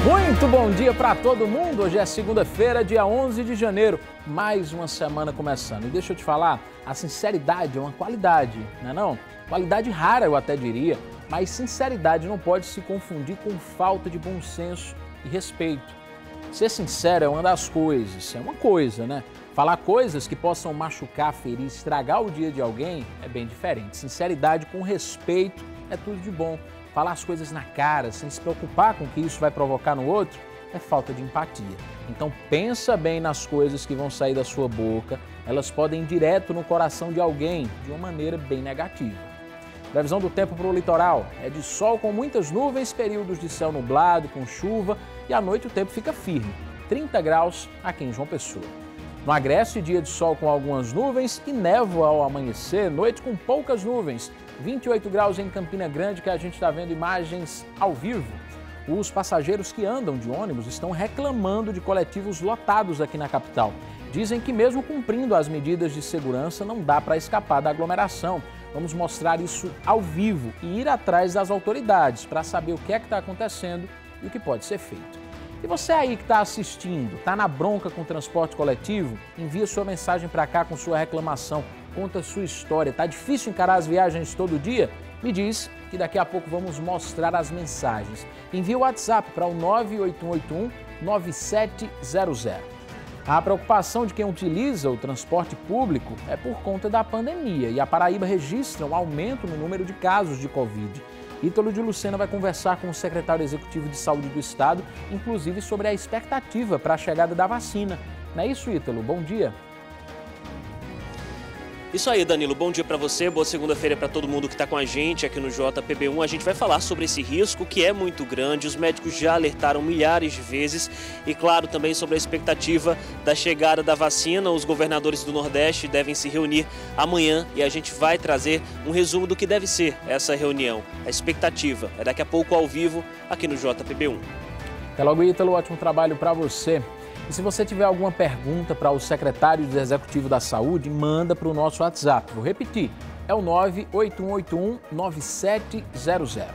Muito bom dia para todo mundo. Hoje é segunda-feira, dia 11 de janeiro. Mais uma semana começando. E deixa eu te falar, a sinceridade é uma qualidade, não é não? Qualidade rara, eu até diria, mas sinceridade não pode se confundir com falta de bom senso e respeito. Ser sincero é uma das coisas, é uma coisa, né? Falar coisas que possam machucar, ferir, estragar o dia de alguém é bem diferente. Sinceridade com respeito é tudo de bom. Falar as coisas na cara, sem se preocupar com o que isso vai provocar no outro, é falta de empatia. Então pensa bem nas coisas que vão sair da sua boca, elas podem ir direto no coração de alguém de uma maneira bem negativa. Previsão do tempo para o litoral é de sol com muitas nuvens, períodos de céu nublado, com chuva e à noite o tempo fica firme, 30 graus aqui em João Pessoa. No Agreste, dia de sol com algumas nuvens e névoa ao amanhecer, noite com poucas nuvens. 28 graus em Campina Grande, que a gente está vendo imagens ao vivo. Os passageiros que andam de ônibus estão reclamando de coletivos lotados aqui na capital. Dizem que mesmo cumprindo as medidas de segurança não dá para escapar da aglomeração. Vamos mostrar isso ao vivo e ir atrás das autoridades para saber o que é que está acontecendo e o que pode ser feito. E você aí que está assistindo, está na bronca com o transporte coletivo? Envia sua mensagem para cá com sua reclamação, conta sua história. Está difícil encarar as viagens todo dia? Me diz que daqui a pouco vamos mostrar as mensagens. Envie o WhatsApp para o 981819700. A preocupação de quem utiliza o transporte público é por conta da pandemia e a Paraíba registra um aumento no número de casos de Covid. Ítalo de Lucena vai conversar com o secretário executivo de saúde do estado, inclusive sobre a expectativa para a chegada da vacina. Não é isso, Ítalo? Bom dia. Isso aí, Danilo. Bom dia para você, boa segunda-feira para todo mundo que está com a gente aqui no JPB1. A gente vai falar sobre esse risco que é muito grande, os médicos já alertaram milhares de vezes e, claro, também sobre a expectativa da chegada da vacina. Os governadores do Nordeste devem se reunir amanhã e a gente vai trazer um resumo do que deve ser essa reunião. A expectativa é daqui a pouco ao vivo aqui no JPB1. Até logo, Ítalo. Ótimo trabalho para você. E se você tiver alguma pergunta para o secretário executivo da Saúde, manda para o nosso WhatsApp. Vou repetir, é o 981819700.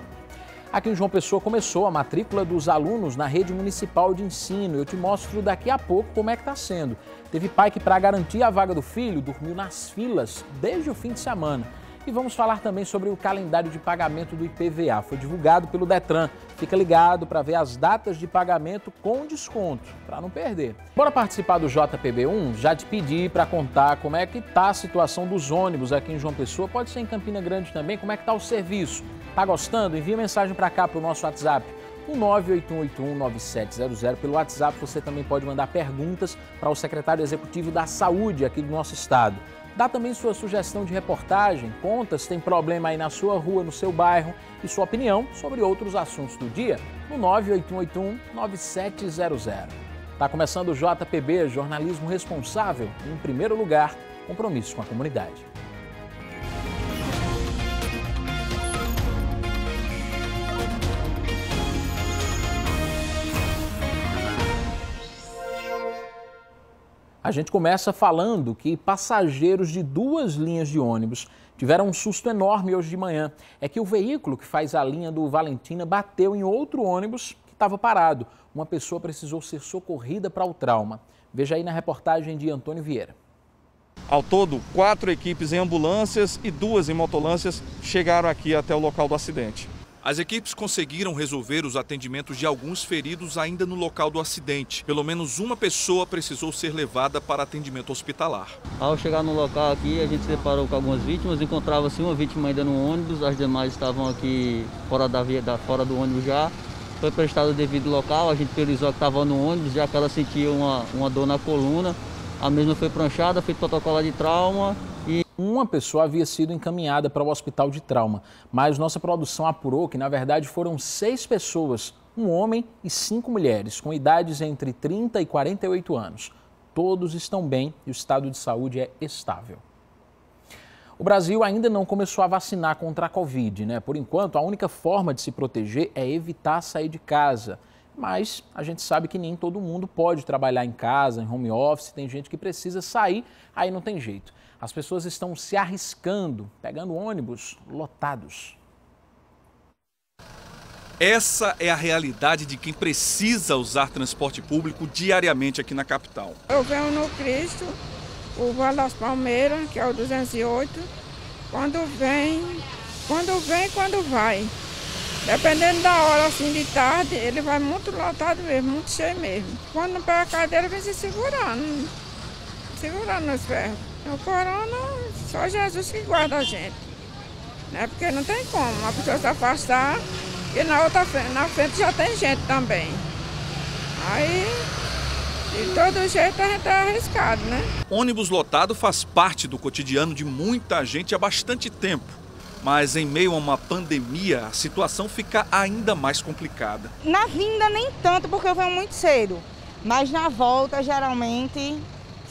Aqui em João Pessoa começou a matrícula dos alunos na rede municipal de ensino. Eu te mostro daqui a pouco como é que está sendo. Teve pai que, para garantir a vaga do filho, dormiu nas filas desde o fim de semana. E vamos falar também sobre o calendário de pagamento do IPVA. Foi divulgado pelo Detran. Fica ligado para ver as datas de pagamento com desconto, para não perder. Bora participar do JPB1? Já te pedi para contar como é que está a situação dos ônibus aqui em João Pessoa. Pode ser em Campina Grande também. Como é que está o serviço? Tá gostando? Envia mensagem para cá, para o nosso WhatsApp. O 981819700. Pelo WhatsApp você também pode mandar perguntas para o secretário executivo da Saúde aqui do nosso estado. Dá também sua sugestão de reportagem, conta se tem problema aí na sua rua, no seu bairro e sua opinião sobre outros assuntos do dia no 981819700. Tá começando o JPB, jornalismo responsável e, em primeiro lugar, compromisso com a comunidade. A gente começa falando que passageiros de duas linhas de ônibus tiveram um susto enorme hoje de manhã. É que o veículo que faz a linha do Valentina bateu em outro ônibus que estava parado. Uma pessoa precisou ser socorrida para o trauma. Veja aí na reportagem de Antônio Vieira. Ao todo, 4 equipes em ambulâncias e 2 em motolâncias chegaram aqui até o local do acidente. As equipes conseguiram resolver os atendimentos de alguns feridos ainda no local do acidente. Pelo menos uma pessoa precisou ser levada para atendimento hospitalar. Ao chegar no local aqui, a gente se deparou com algumas vítimas. Encontrava-se uma vítima ainda no ônibus, as demais estavam aqui fora fora do ônibus já. Foi prestado o devido local, a gente priorizou que estava no ônibus, já que ela sentia uma dor na coluna. A mesma foi pranchada, feito protocolo de trauma e... Uma pessoa havia sido encaminhada para o hospital de trauma, mas nossa produção apurou que, na verdade, foram 6 pessoas, um homem e 5 mulheres, com idades entre 30 e 48 anos. Todos estão bem e o estado de saúde é estável. O Brasil ainda não começou a vacinar contra a Covid, né? Por enquanto, a única forma de se proteger é evitar sair de casa. Mas a gente sabe que nem todo mundo pode trabalhar em casa, em home office, tem gente que precisa sair, aí não tem jeito. As pessoas estão se arriscando, pegando ônibus lotados. Essa é a realidade de quem precisa usar transporte público diariamente aqui na capital. Eu venho no Cristo, o Vale das Palmeiras, que é o 208, quando vai. Dependendo da hora, assim, de tarde, ele vai muito lotado mesmo, muito cheio mesmo. Quando não pega a cadeira, vem se segurando nos ferros. No corona, só Jesus que guarda a gente, né? Porque não tem como a pessoa se afastar e na frente já tem gente também. Aí, de todo jeito, a gente é arriscado, né? Ônibus lotado faz parte do cotidiano de muita gente há bastante tempo. Mas em meio a uma pandemia, a situação fica ainda mais complicada. Na vinda nem tanto, porque eu venho muito cedo. Mas na volta, geralmente,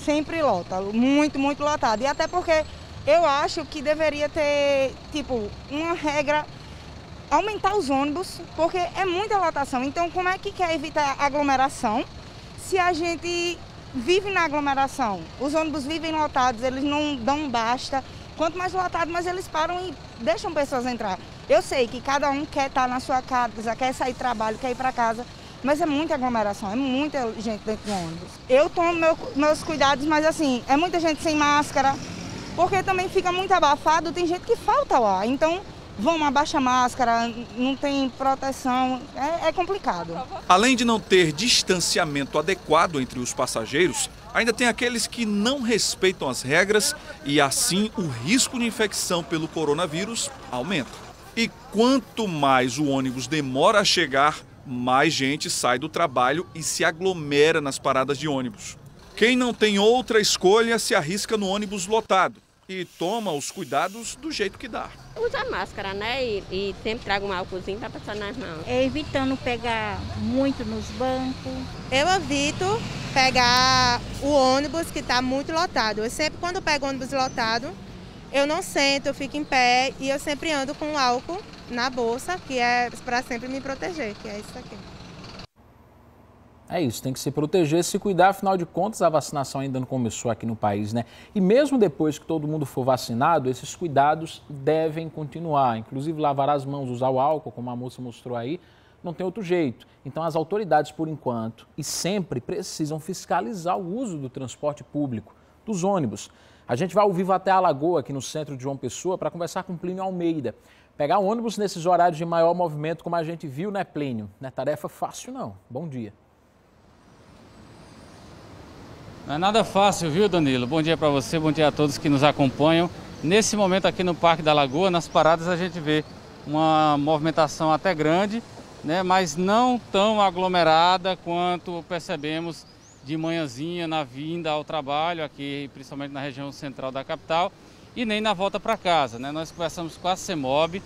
sempre lota. Muito, muito lotado. E até porque eu acho que deveria ter, tipo, uma regra, aumentar os ônibus, porque é muita lotação. Então, como é que quer evitar aglomeração se a gente vive na aglomeração? Os ônibus vivem lotados, eles não dão basta. Quanto mais lotado, mais eles param e deixam pessoas entrar. Eu sei que cada um quer estar na sua casa, quer sair do trabalho, quer ir para casa, mas é muita aglomeração, é muita gente dentro do ônibus. Eu tomo meus cuidados, mas assim, é muita gente sem máscara, porque também fica muito abafado, tem gente que falta o ar. Então, vamos, abaixa a máscara, não tem proteção, é complicado. Além de não ter distanciamento adequado entre os passageiros, ainda tem aqueles que não respeitam as regras e assim o risco de infecção pelo coronavírus aumenta. E quanto mais o ônibus demora a chegar, mais gente sai do trabalho e se aglomera nas paradas de ônibus. Quem não tem outra escolha se arrisca no ônibus lotado e toma os cuidados do jeito que dá. Usa máscara, né? E sempre traga um álcoolzinho para passar nas mãos. Evitando pegar muito nos bancos. Eu evito pegar o ônibus que está muito lotado. Eu sempre, quando pego ônibus lotado, eu não sento, eu fico em pé e eu sempre ando com álcool na bolsa, que é para sempre me proteger, que é isso aqui. É isso, tem que se proteger, se cuidar, afinal de contas a vacinação ainda não começou aqui no país, né? E mesmo depois que todo mundo for vacinado, esses cuidados devem continuar, inclusive lavar as mãos, usar o álcool, como a moça mostrou aí, não tem outro jeito. Então as autoridades, por enquanto, e sempre precisam fiscalizar o uso do transporte público, dos ônibus. A gente vai ao vivo até a Lagoa, aqui no centro de João Pessoa, para conversar com Plínio Almeida. Pegar ônibus nesses horários de maior movimento, como a gente viu, né, Plínio? Não é tarefa fácil, não. Bom dia. Não é nada fácil, viu, Danilo? Bom dia para você, bom dia a todos que nos acompanham. Nesse momento aqui no Parque da Lagoa, nas paradas, a gente vê uma movimentação até grande, né, mas não tão aglomerada quanto percebemos de manhãzinha na vinda ao trabalho, aqui principalmente na região central da capital, e nem na volta para casa, né? Nós conversamos com a CEMOB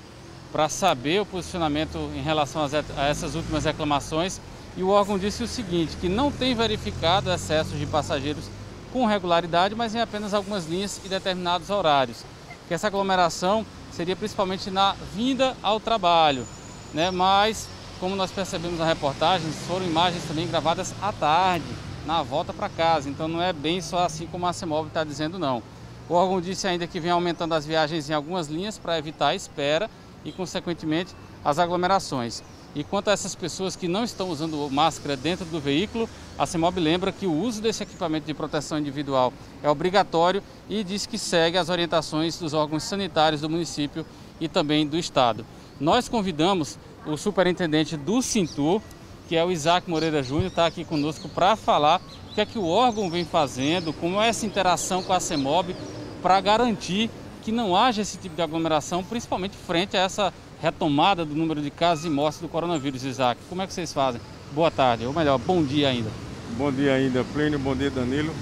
para saber o posicionamento em relação a essas últimas reclamações. E o órgão disse o seguinte, que não tem verificado excessos de passageiros com regularidade, mas em apenas algumas linhas e determinados horários. Que essa aglomeração seria principalmente na vinda ao trabalho, né? Mas, como nós percebemos na reportagem, foram imagens também gravadas à tarde, na volta para casa. Então não é bem só assim como a CEMOB está dizendo, não. O órgão disse ainda que vem aumentando as viagens em algumas linhas para evitar a espera e, consequentemente, as aglomerações. E quanto a essas pessoas que não estão usando máscara dentro do veículo, a CEMOB lembra que o uso desse equipamento de proteção individual é obrigatório e diz que segue as orientações dos órgãos sanitários do município e também do estado. Nós convidamos o superintendente do Sintur, que é o Isaac Moreira Júnior, está aqui conosco para falar o que é que o órgão vem fazendo, como é essa interação com a CEMOB para garantir que não haja esse tipo de aglomeração, principalmente frente a essa retomada do número de casos e mortes do coronavírus, Isaac. Como é que vocês fazem? Boa tarde, ou melhor, bom dia ainda. Bom dia ainda, Plínio, bom dia, Danilo.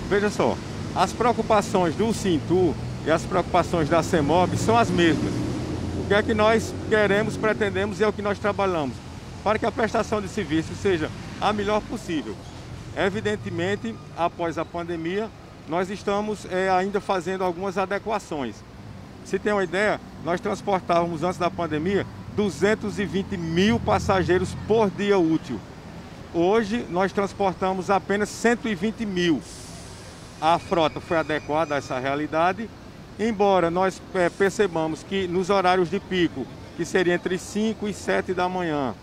Veja só, as preocupações do Sintur e as preocupações da CEMOB são as mesmas. O que é que nós queremos, pretendemos e é o que nós trabalhamos, para que a prestação de serviço seja a melhor possível. Evidentemente, após a pandemia, nós estamos ainda fazendo algumas adequações. Se tem uma ideia, nós transportávamos antes da pandemia 220 mil passageiros por dia útil. Hoje nós transportamos apenas 120 mil. A frota foi adequada a essa realidade, embora nós percebamos que nos horários de pico, que seria entre 5 e 7 da manhã,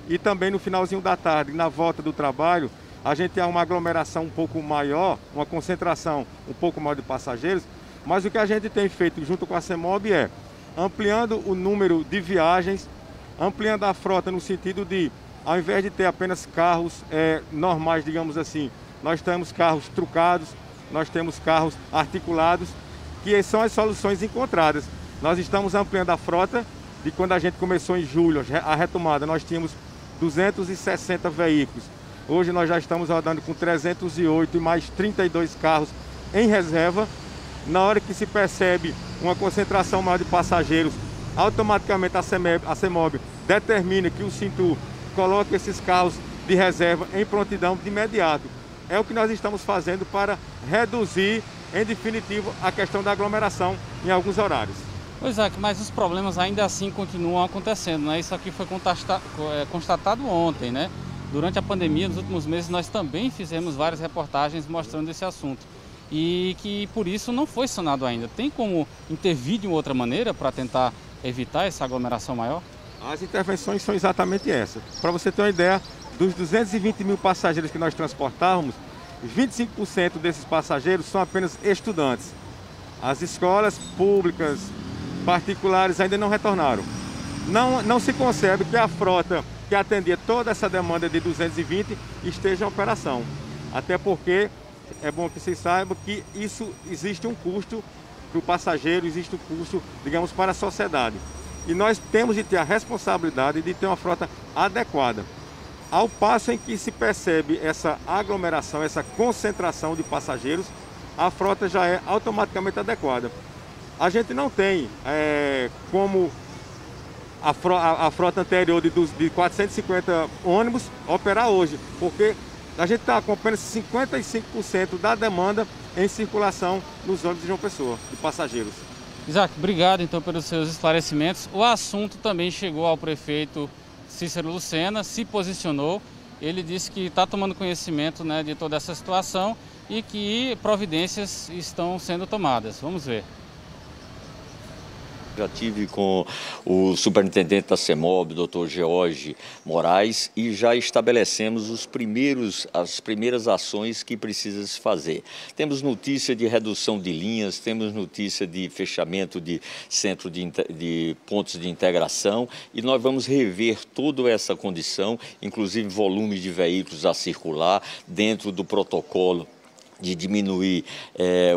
e também no finalzinho da tarde, na volta do trabalho, a gente tem uma aglomeração um pouco maior, uma concentração um pouco maior de passageiros, mas o que a gente tem feito junto com a CEMOB é ampliando o número de viagens, ampliando a frota no sentido de, ao invés de ter apenas carros normais, digamos assim, nós temos carros trucados, nós temos carros articulados, que são as soluções encontradas. Nós estamos ampliando a frota, de quando a gente começou em julho, a retomada, nós tínhamos 260 veículos. Hoje nós já estamos rodando com 308 e mais 32 carros em reserva. Na hora que se percebe uma concentração maior de passageiros, automaticamente a CEMOB determina que o Sintu coloque esses carros de reserva em prontidão de imediato. É o que nós estamos fazendo para reduzir, em definitivo, a questão da aglomeração em alguns horários. Pois é, mas os problemas ainda assim continuam acontecendo, né? Isso aqui foi constatado ontem, né? Durante a pandemia, nos últimos meses, nós também fizemos várias reportagens mostrando esse assunto. E que por isso não foi sanado ainda. Tem como intervir de uma outra maneira para tentar evitar essa aglomeração maior? As intervenções são exatamente essas. Para você ter uma ideia, dos 220 mil passageiros que nós transportávamos, 25% desses passageiros são apenas estudantes. As escolas públicas, particulares ainda não retornaram. Não se concebe que a frota que atendia toda essa demanda de 220 esteja em operação. Até porque é bom que vocês saibam que existe um custo para o passageiro, existe um custo, digamos, para a sociedade. E nós temos de ter a responsabilidade de ter uma frota adequada. Ao passo em que se percebe essa aglomeração, essa concentração de passageiros, a frota já é automaticamente adequada. A gente não tem como a frota anterior de 450 ônibus operar hoje, porque a gente está com apenas 55% da demanda em circulação nos ônibus de João Pessoa, de passageiros. Isaac, obrigado então pelos seus esclarecimentos. O assunto também chegou ao prefeito Cícero Lucena, se posicionou. Ele disse que está tomando conhecimento, né, de toda essa situação e que providências estão sendo tomadas. Vamos ver. Já tive com o superintendente da CEMOB, Dr. George Moraes, e já estabelecemos as primeiras ações que precisa se fazer. Temos notícia de redução de linhas, temos notícia de fechamento de centro de pontos de integração, e nós vamos rever toda essa condição, inclusive volume de veículos a circular dentro do protocolo de diminuir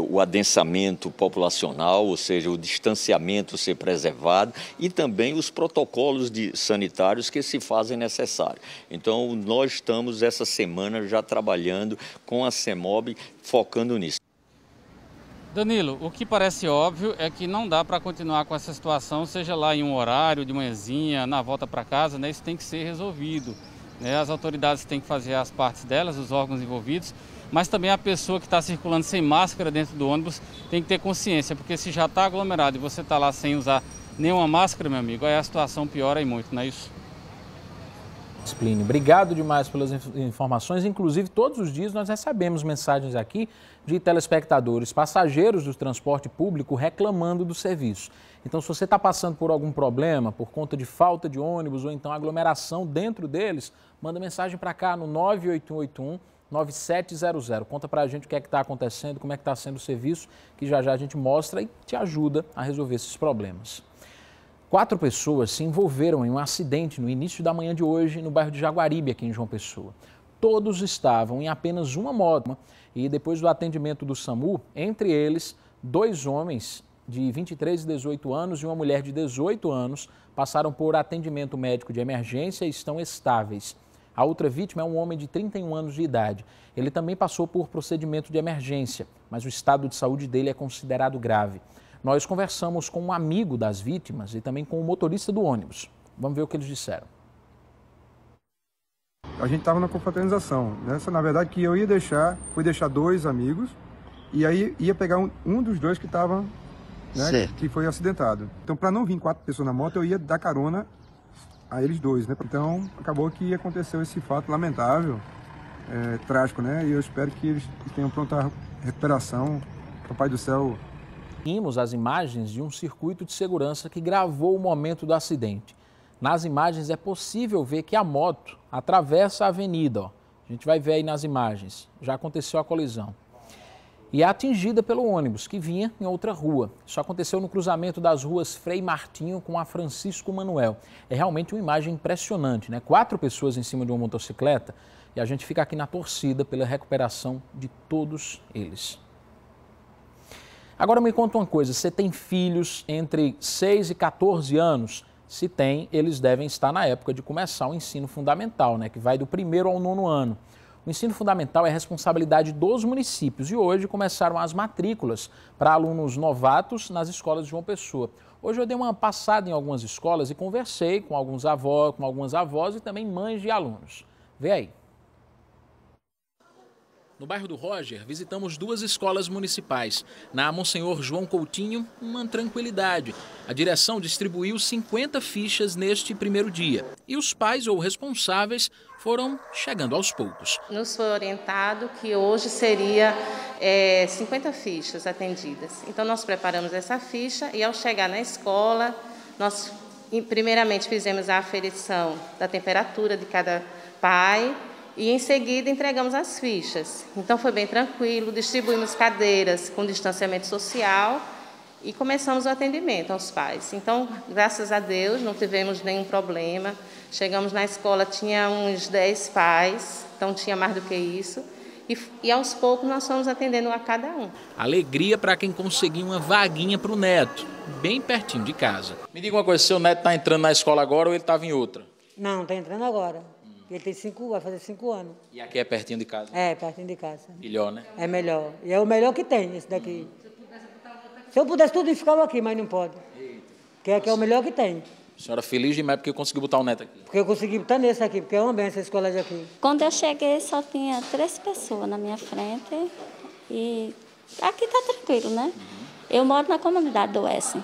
o adensamento populacional, ou seja, o distanciamento ser preservado, e também os protocolos sanitários que se fazem necessários. Então, nós estamos essa semana já trabalhando com a CEMOB, focando nisso. Danilo, o que parece óbvio é que não dá para continuar com essa situação, seja lá em um horário de manhãzinha, na volta para casa, né? Isso tem que ser resolvido, né? As autoridades têm que fazer as partes delas, os órgãos envolvidos, mas também a pessoa que está circulando sem máscara dentro do ônibus tem que ter consciência, porque se já está aglomerado e você está lá sem usar nenhuma máscara, meu amigo, aí a situação piora e muito, não é isso? Plínio, obrigado demais pelas informações. Inclusive, todos os dias nós recebemos mensagens aqui de telespectadores, passageiros do transporte público reclamando do serviço. Então, se você está passando por algum problema, por conta de falta de ônibus ou então aglomeração dentro deles, manda mensagem para cá no 98181-9700. Conta para a gente o que é que está acontecendo, como é que está sendo o serviço, que já já a gente mostra e te ajuda a resolver esses problemas. 4 pessoas se envolveram em um acidente no início da manhã de hoje no bairro de Jaguaribe, aqui em João Pessoa. Todos estavam em apenas uma moto e depois do atendimento do SAMU, entre eles, 2 homens de 23 e 18 anos e uma mulher de 18 anos passaram por atendimento médico de emergência e estão estáveis. A outra vítima é um homem de 31 anos de idade. Ele também passou por procedimento de emergência, mas o estado de saúde dele é considerado grave. Nós conversamos com um amigo das vítimas e também com o motorista do ônibus. Vamos ver o que eles disseram. A gente estava na confraternização. Nessa, na verdade, que eu fui deixar 2 amigos e aí ia pegar um dos 2 que estava, né, que foi acidentado. Então, para não vir 4 pessoas na moto, eu ia dar carona a eles 2, né? Então, acabou que aconteceu esse fato lamentável, trágico, né? E eu espero que eles tenham pronta recuperação. Papai do Céu Vimos as imagens de um circuito de segurança que gravou o momento do acidente. Nas imagens é possível ver que a moto atravessa a avenida. Ó. A gente vai ver aí nas imagens. Já aconteceu a colisão. E é atingida pelo ônibus, que vinha em outra rua. Isso aconteceu no cruzamento das ruas Frei Martinho com a Francisco Manuel. É realmente uma imagem impressionante, né? 4 pessoas em cima de uma motocicleta e a gente fica aqui na torcida pela recuperação de todos eles. Agora me conta uma coisa, você tem filhos entre 6 e 14 anos? Se tem, eles devem estar na época de começar o ensino fundamental, né? Que vai do 1º ao 9º ano. O ensino fundamental é responsabilidade dos municípios e hoje começaram as matrículas para alunos novatos nas escolas de João Pessoa. Hoje eu dei uma passada em algumas escolas e conversei com algumas avós e também mães de alunos. Vê aí. No bairro do Roger, visitamos 2 escolas municipais. Na Monsenhor João Coutinho, uma tranquilidade. A direção distribuiu 50 fichas neste primeiro dia. E os pais ou responsáveis foram chegando aos poucos. Nos foi orientado que hoje seria 50 fichas atendidas. Então nós preparamos essa ficha e ao chegar na escola, nós primeiramente fizemos a aferição da temperatura de cada pai, e em seguida entregamos as fichas. Então foi bem tranquilo, distribuímos cadeiras com distanciamento social e começamos o atendimento aos pais. Então, graças a Deus, não tivemos nenhum problema. Chegamos na escola, tinha uns 10 pais, então tinha mais do que isso. E aos poucos nós fomos atendendo a cada um. Alegria para quem conseguiu uma vaguinha para o neto, bem pertinho de casa. Me diga uma coisa, seu neto está entrando na escola agora ou ele estava em outra? Não, está entrando agora. Ele tem vai fazer 5 anos. E aqui é pertinho de casa? É, pertinho de casa. Melhor, né? É melhor. E é o melhor que tem, esse daqui. Se eu pudesse tudo, ficava aqui, mas não pode. Que é o melhor que tem. A senhora feliz demais porque conseguiu botar o neto aqui? Porque eu consegui botar nesse aqui, porque é uma benção esse colégio aqui. Quando eu cheguei, só tinha 3 pessoas na minha frente. E aqui tá tranquilo, né? Eu moro na comunidade do Oeste.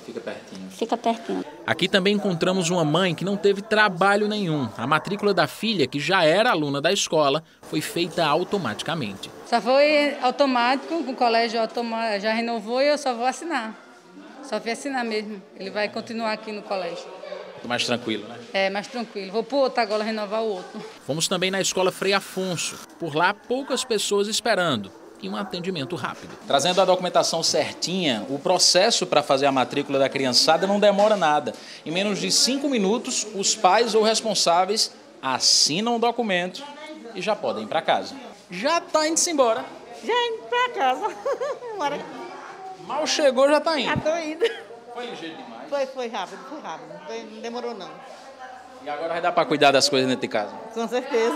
Fica pertinho. Fica pertinho. Aqui também encontramos uma mãe que não teve trabalho nenhum. A matrícula da filha, que já era aluna da escola, foi feita automaticamente. Só foi automático, o colégio já renovou e eu só vou assinar. Só fui assinar mesmo. Ele vai continuar aqui no colégio. Mais tranquilo, né? É, mais tranquilo. Vou pro outro agora renovar o outro. Fomos também na escola Frei Afonso. Por lá, poucas pessoas esperando. E um atendimento rápido. Trazendo a documentação certinha, o processo para fazer a matrícula da criançada não demora nada. Em menos de 5 minutos, os pais ou responsáveis assinam o documento e já podem ir para casa. Já está indo-se embora. Já indo para casa. Mal chegou, já está indo. Já estou indo. Foi ligeiro demais? Foi rápido. Não demorou não. E agora vai dar para cuidar das coisas dentro de casa? Com certeza.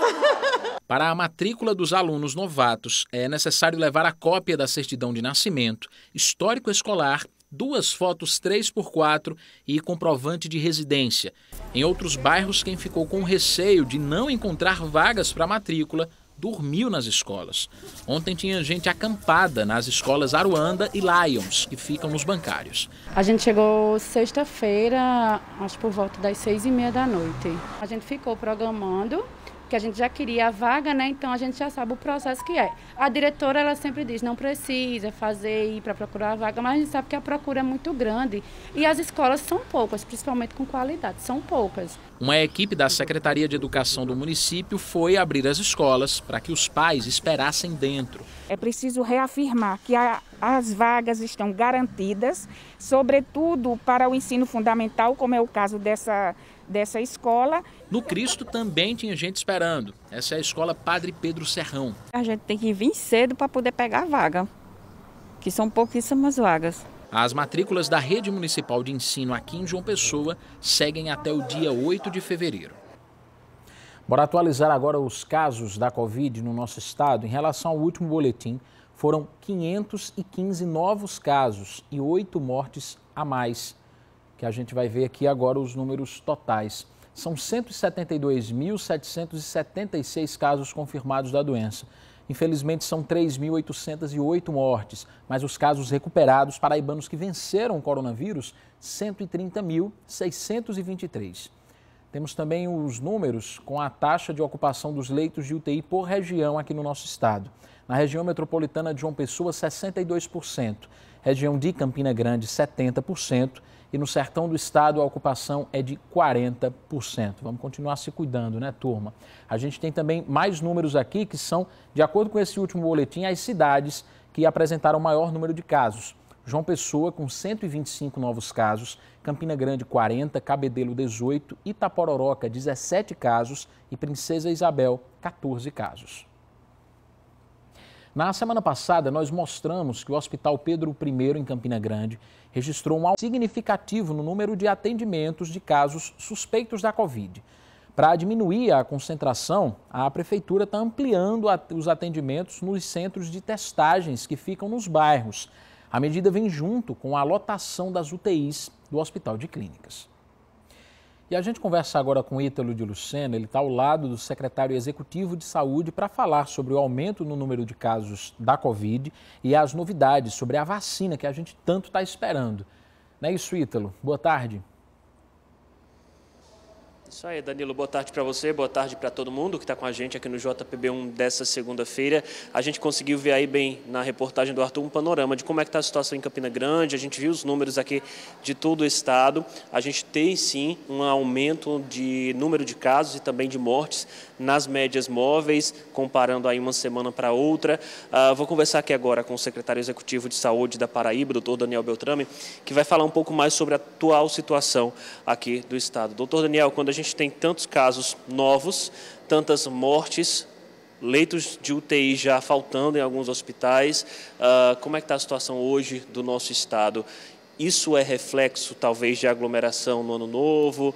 Para a matrícula dos alunos novatos, é necessário levar a cópia da certidão de nascimento, histórico escolar, 2 fotos 3x4 e comprovante de residência. Em outros bairros, quem ficou com receio de não encontrar vagas para matrícula, dormiu nas escolas. Ontem tinha gente acampada nas escolas Aruanda e Lions, que ficam nos bancários. A gente chegou sexta-feira, acho por volta das 6h30 da noite. A gente ficou programando, que a gente já queria a vaga, né? Então a gente já sabe o processo que é. A diretora, ela sempre diz, não precisa fazer ir para procurar a vaga, mas a gente sabe que a procura é muito grande. E as escolas são poucas, principalmente com qualidade, são poucas. Uma equipe da Secretaria de Educação do município foi abrir as escolas para que os pais esperassem dentro. É preciso reafirmar que as vagas estão garantidas, sobretudo para o ensino fundamental, como é o caso dessa escola. No Cristo também tinha gente esperando. Essa é a escola Padre Pedro Serrão. A gente tem que vir cedo para poder pegar a vaga, que são pouquíssimas vagas. As matrículas da Rede Municipal de Ensino aqui em João Pessoa seguem até o dia 8 de fevereiro. Bora atualizar agora os casos da Covid no nosso estado. Em relação ao último boletim, foram 515 novos casos e 8 mortes a mais, que a gente vai ver aqui agora os números totais. São 172.776 casos confirmados da doença. Infelizmente, são 3.808 mortes, mas os casos recuperados paraibanos que venceram o coronavírus, 130.623. Temos também os números com a taxa de ocupação dos leitos de UTI por região aqui no nosso estado. Na região metropolitana de João Pessoa, 62%. região de Campina Grande 70% e no sertão do estado a ocupação é de 40%. Vamos continuar se cuidando, né, turma? A gente tem também mais números aqui que são, de acordo com esse último boletim, as cidades que apresentaram maior número de casos. João Pessoa com 125 novos casos, Campina Grande 40, Cabedelo 18, Itapororoca 17 casos e Princesa Isabel 14 casos. Na semana passada, nós mostramos que o Hospital Pedro I, em Campina Grande, registrou um aumento significativo no número de atendimentos de casos suspeitos da Covid. Para diminuir a concentração, a Prefeitura está ampliando os atendimentos nos centros de testagens que ficam nos bairros. A medida vem junto com a lotação das UTIs do Hospital de Clínicas. E a gente conversa agora com Ítalo de Lucena, ele está ao lado do secretário executivo de saúde para falar sobre o aumento no número de casos da Covid e as novidades sobre a vacina que a gente tanto está esperando. Não é isso, Ítalo? Boa tarde. Isso aí, Danilo, boa tarde para você, boa tarde para todo mundo que está com a gente aqui no JPB1 dessa segunda-feira. A gente conseguiu ver aí bem na reportagem do Arthur um panorama de como é que está a situação em Campina Grande, a gente viu os números aqui de todo o estado. A gente tem sim um aumento de número de casos e também de mortes nas médias móveis, comparando aí uma semana para outra. Vou conversar aqui agora com o secretário executivo de saúde da Paraíba, doutor Daniel Beltrame, que vai falar um pouco mais sobre a atual situação aqui do estado. Doutor Daniel, quando a gente tem tantos casos novos, tantas mortes, leitos de UTI já faltando em alguns hospitais, como é que está a situação hoje do nosso estado? Isso é reflexo, talvez, de aglomeração no ano novo,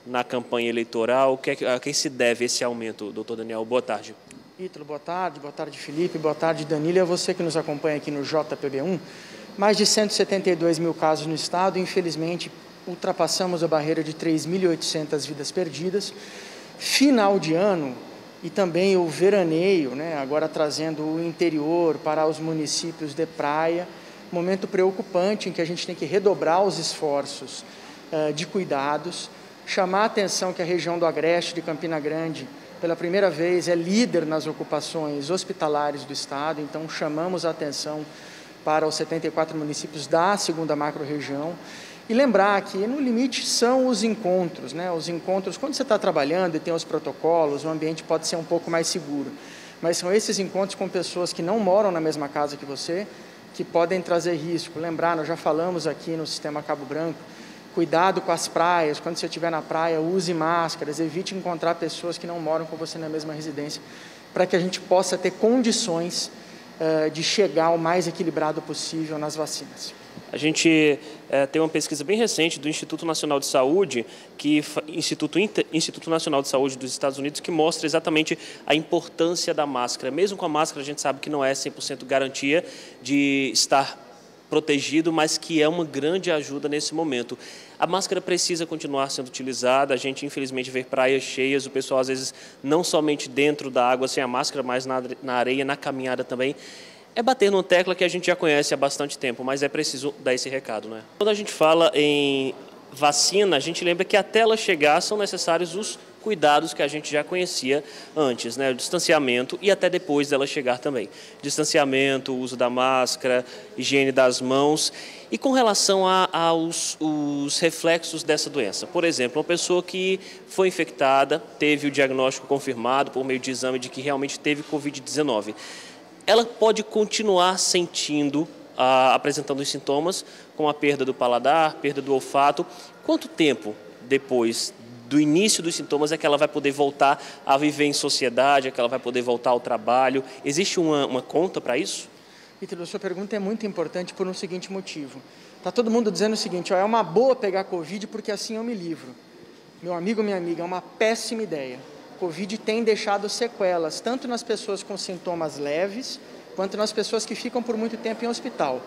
na campanha eleitoral? A quem se deve esse aumento, doutor Daniel? Boa tarde. Ítalo, boa tarde, Felipe, boa tarde, Danilo, e a você que nos acompanha aqui no JPB1. Mais de 172 mil casos no estado, infelizmente, ultrapassamos a barreira de 3.800 vidas perdidas. Final de ano e também o veraneio, né, agora trazendo o interior para os municípios de praia, momento preocupante em que a gente tem que redobrar os esforços de cuidados, chamar a atenção que a região do Agreste de Campina Grande, pela primeira vez, é líder nas ocupações hospitalares do estado, então chamamos a atenção para os 74 municípios da segunda macro-região. E lembrar que, no limite, são os encontros, né? Os encontros, quando você está trabalhando e tem os protocolos, o ambiente pode ser um pouco mais seguro. Mas são esses encontros com pessoas que não moram na mesma casa que você, que podem trazer risco. Lembrar, nós já falamos aqui no Sistema Cabo Branco, cuidado com as praias, quando você estiver na praia, use máscaras, evite encontrar pessoas que não moram com você na mesma residência, para que a gente possa ter condições de chegar o mais equilibrado possível nas vacinas. A gente tem uma pesquisa bem recente do Instituto Nacional de Saúde, Instituto Nacional de Saúde dos Estados Unidos, que mostra exatamente a importância da máscara. Mesmo com a máscara, a gente sabe que não é 100% garantia de estar protegido, mas que é uma grande ajuda nesse momento. A máscara precisa continuar sendo utilizada, a gente infelizmente vê praias cheias, o pessoal às vezes não somente dentro da água sem a máscara, mas na areia, na caminhada também. É bater numa tecla que a gente já conhece há bastante tempo, mas é preciso dar esse recado, né? Quando a gente fala em vacina, a gente lembra que até ela chegar são necessários os cuidados que a gente já conhecia antes, né? O distanciamento e até depois dela chegar também. Distanciamento, uso da máscara, higiene das mãos. E com relação aos reflexos dessa doença, por exemplo, uma pessoa que foi infectada, teve o diagnóstico confirmado por meio de exame de que realmente teve Covid-19, ela pode continuar sentindo, apresentando os sintomas, como a perda do paladar, perda do olfato. Quanto tempo depois do início dos sintomas é que ela vai poder voltar a viver em sociedade, é que ela vai poder voltar ao trabalho? Existe uma conta para isso? Ítalo, a sua pergunta é muito importante por um seguinte motivo. Está todo mundo dizendo o seguinte, é uma boa pegar Covid porque assim eu me livro. Meu amigo, minha amiga, é uma péssima ideia. Covid tem deixado sequelas, tanto nas pessoas com sintomas leves, quanto nas pessoas que ficam por muito tempo em hospital.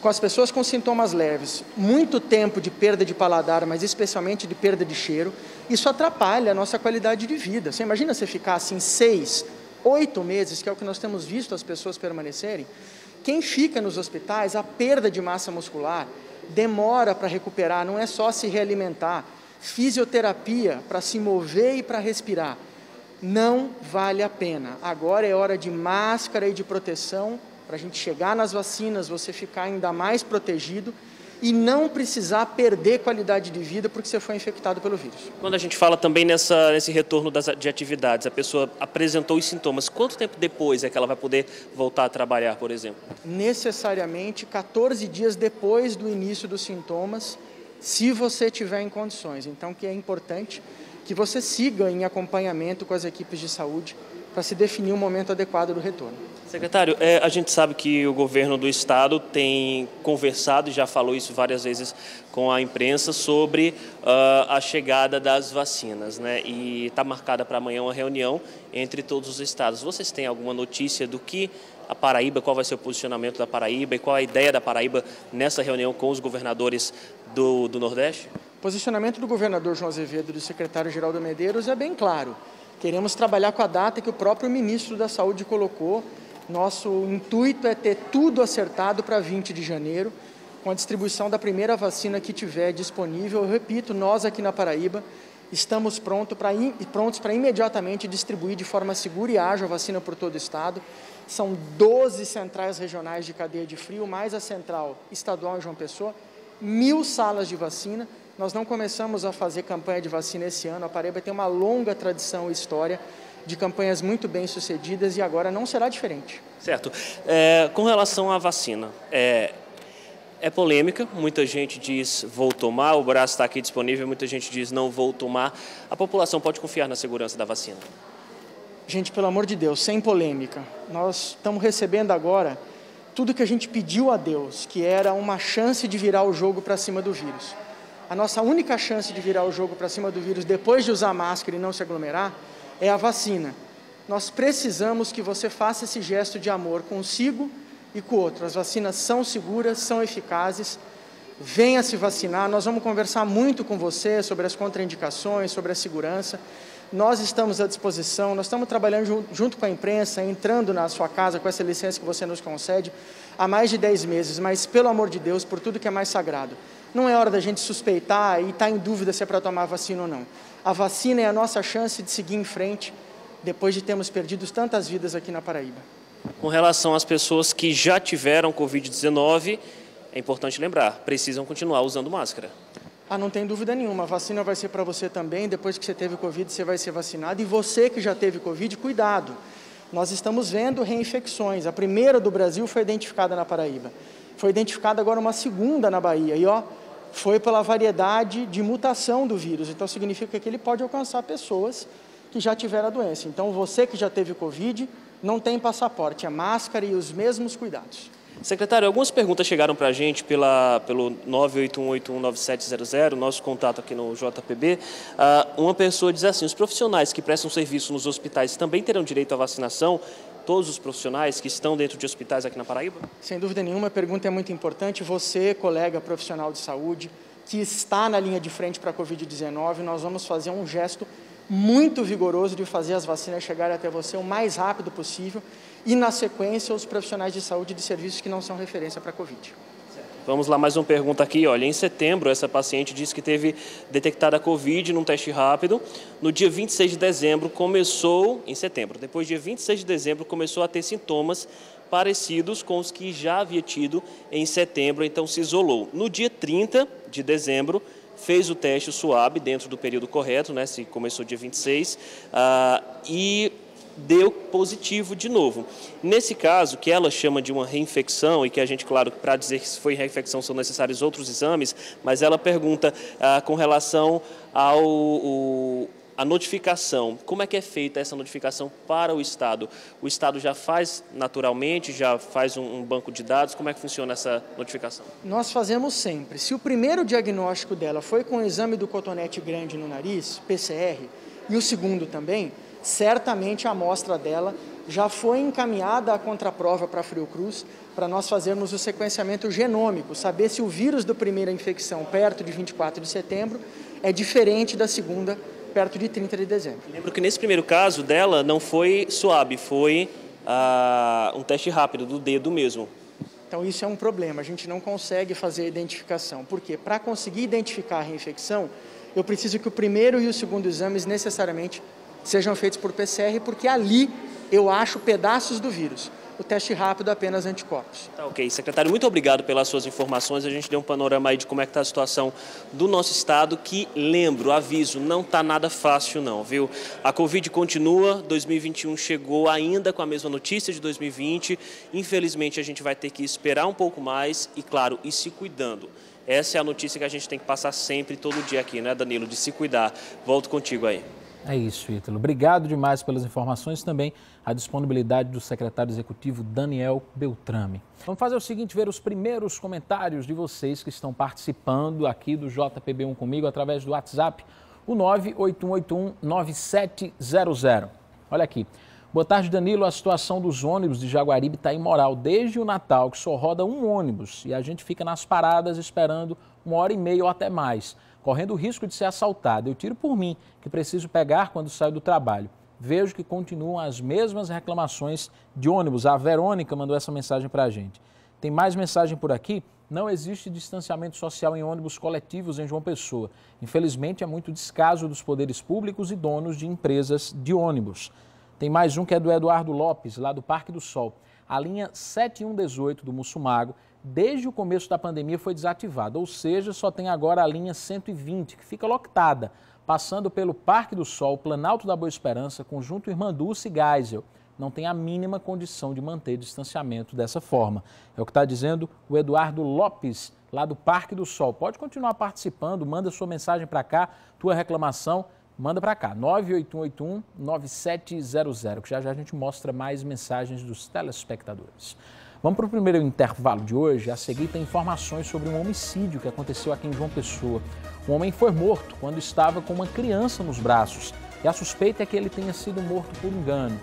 Com as pessoas com sintomas leves, muito tempo de perda de paladar, mas especialmente de perda de cheiro, isso atrapalha a nossa qualidade de vida. Você imagina você ficar assim 6, 8 meses, que é o que nós temos visto as pessoas permanecerem? Quem fica nos hospitais, a perda de massa muscular demora para recuperar, não é só se realimentar. Fisioterapia para se mover e para respirar, não vale a pena. Agora é hora de máscara e de proteção para a gente chegar nas vacinas, você ficar ainda mais protegido e não precisar perder qualidade de vida porque você foi infectado pelo vírus. Quando a gente fala também nesse retorno de atividades, a pessoa apresentou os sintomas, quanto tempo depois é que ela vai poder voltar a trabalhar, por exemplo? Necessariamente 14 dias depois do início dos sintomas, se você tiver em condições. Então, que é importante que você siga em acompanhamento com as equipes de saúde para se definir um momento adequado do retorno. Secretário, a gente sabe que o governo do estado tem conversado, e já falou isso várias vezes com a imprensa, sobre a chegada das vacinas, né? E está marcada para amanhã uma reunião entre todos os estados. Vocês têm alguma notícia do que a Paraíba, qual vai ser o posicionamento da Paraíba e qual a ideia da Paraíba nessa reunião com os governadores do Nordeste? O posicionamento do governador João Azevedo e do secretário Geraldo Medeiros é bem claro. Queremos trabalhar com a data que o próprio ministro da Saúde colocou. Nosso intuito é ter tudo acertado para 20 de janeiro, com a distribuição da primeira vacina que tiver disponível. Eu repito, nós aqui na Paraíba estamos prontos para imediatamente distribuir de forma segura e ágil a vacina por todo o estado. São 12 centrais regionais de cadeia de frio, mais a central estadual em João Pessoa, 1.000 salas de vacina. Nós não começamos a fazer campanha de vacina esse ano. A Paraíba tem uma longa tradição e história de campanhas muito bem sucedidas e agora não será diferente. Certo. Com relação à vacina, é polêmica, muita gente diz vou tomar, o braço está aqui disponível, muita gente diz não vou tomar. A população pode confiar na segurança da vacina? Gente, pelo amor de Deus, sem polêmica. Nós estamos recebendo agora tudo que a gente pediu a Deus, que era uma chance de virar o jogo para cima do vírus. A nossa única chance de virar o jogo para cima do vírus, depois de usar máscara e não se aglomerar, é a vacina. Nós precisamos que você faça esse gesto de amor consigo e com o outro. As vacinas são seguras, são eficazes. Venha se vacinar. Nós vamos conversar muito com você sobre as contraindicações, sobre a segurança. Nós estamos à disposição, nós estamos trabalhando junto com a imprensa, entrando na sua casa com essa licença que você nos concede há mais de 10 meses, mas, pelo amor de Deus, por tudo que é mais sagrado, não é hora da gente suspeitar e estar em dúvida se é para tomar vacina ou não. A vacina é a nossa chance de seguir em frente, depois de termos perdido tantas vidas aqui na Paraíba. Com relação às pessoas que já tiveram Covid-19, é importante lembrar, precisam continuar usando máscara. Não tem dúvida nenhuma, a vacina vai ser para você também, depois que você teve Covid, você vai ser vacinado, e você que já teve Covid, cuidado. Nós estamos vendo reinfecções, a primeira do Brasil foi identificada na Paraíba, foi identificada agora uma segunda na Bahia, e foi pela variedade de mutação do vírus, então significa que ele pode alcançar pessoas que já tiveram a doença. Então você que já teve Covid, não tem passaporte, é máscara e os mesmos cuidados. Secretário, algumas perguntas chegaram para a gente pelo 981819700, nosso contato aqui no JPB. Uma pessoa diz assim, os profissionais que prestam serviço nos hospitais também terão direito à vacinação? Todos os profissionais que estão dentro de hospitais aqui na Paraíba? Sem dúvida nenhuma, a pergunta é muito importante. Você, colega profissional de saúde, que está na linha de frente para a Covid-19, nós vamos fazer um gesto muito vigoroso de fazer as vacinas chegarem até você o mais rápido possível e, na sequência, os profissionais de saúde de serviços que não são referência para a Covid. Vamos lá, mais uma pergunta aqui. Olha, em setembro, essa paciente disse que teve detectada a Covid num teste rápido. No dia 26 de dezembro, depois dia 26 de dezembro, começou a ter sintomas parecidos com os que já havia tido em setembro, então se isolou. No dia 30 de dezembro, fez o teste, o SWAB, dentro do período correto, né, se começou dia 26, e deu positivo de novo. Nesse caso, que ela chama de uma reinfecção, e que a gente, claro, para dizer que se foi reinfecção são necessários outros exames, mas ela pergunta com relação à notificação. Como é que é feita essa notificação para o Estado? O Estado já faz naturalmente, já faz um banco de dados? Como é que funciona essa notificação? Nós fazemos sempre. Se o primeiro diagnóstico dela foi com o exame do cotonete grande no nariz, PCR, e o segundo também, certamente a amostra dela já foi encaminhada à contraprova para a Fiocruz, para nós fazermos o sequenciamento genômico, saber se o vírus da primeira infecção, perto de 24 de setembro, é diferente da segunda, perto de 30 de dezembro. Lembro que nesse primeiro caso dela não foi SWAB, foi um teste rápido do dedo mesmo. Então isso é um problema, a gente não consegue fazer a identificação. Por quê? Para conseguir identificar a reinfecção, eu preciso que o primeiro e o segundo exames necessariamente sejam feitos por PCR, porque ali eu acho pedaços do vírus. o teste rápido apenas anticorpos. Tá ok. Secretário, muito obrigado pelas suas informações. A gente deu um panorama aí de como é que está a situação do nosso estado, que, lembro, aviso, não está nada fácil não, viu? A Covid continua, 2021 chegou ainda com a mesma notícia de 2020. Infelizmente, a gente vai ter que esperar um pouco mais e, claro, ir se cuidando. Essa é a notícia que a gente tem que passar sempre, todo dia aqui, né, Danilo? De se cuidar. Volto contigo aí. É isso, Ítalo. Obrigado demais pelas informações, também a disponibilidade do secretário executivo Daniel Beltrame. Vamos fazer o seguinte, ver os primeiros comentários de vocês que estão participando aqui do JPB1 comigo através do WhatsApp, o 981819700. Olha aqui. Boa tarde, Danilo. A situação dos ônibus de Jaguaribe está imoral desde o Natal, que só roda um ônibus e a gente fica nas paradas esperando 1h30 ou até mais, correndo o risco de ser assaltado. Eu tiro por mim, que preciso pegar quando saio do trabalho. Vejo que continuam as mesmas reclamações de ônibus. A Verônica mandou essa mensagem para a gente. Tem mais mensagem por aqui? Não existe distanciamento social em ônibus coletivos em João Pessoa. Infelizmente, é muito descaso dos poderes públicos e donos de empresas de ônibus. Tem mais um que é do Eduardo Lopes, lá do Parque do Sol. A linha 7118 do Mussumago, desde o começo da pandemia, foi desativada, ou seja, só tem agora a linha 120, que fica lotada, passando pelo Parque do Sol, Planalto da Boa Esperança, Conjunto Irmã Dulce e Geisel. Não tem a mínima condição de manter distanciamento dessa forma. É o que está dizendo o Eduardo Lopes, lá do Parque do Sol. Pode continuar participando, manda sua mensagem para cá, tua reclamação, manda para cá, 981819700, que já já a gente mostra mais mensagens dos telespectadores. Vamos para o primeiro intervalo de hoje. A seguir tem informações sobre um homicídio que aconteceu aqui em João Pessoa. Um homem foi morto quando estava com uma criança nos braços e a suspeita é que ele tenha sido morto por engano.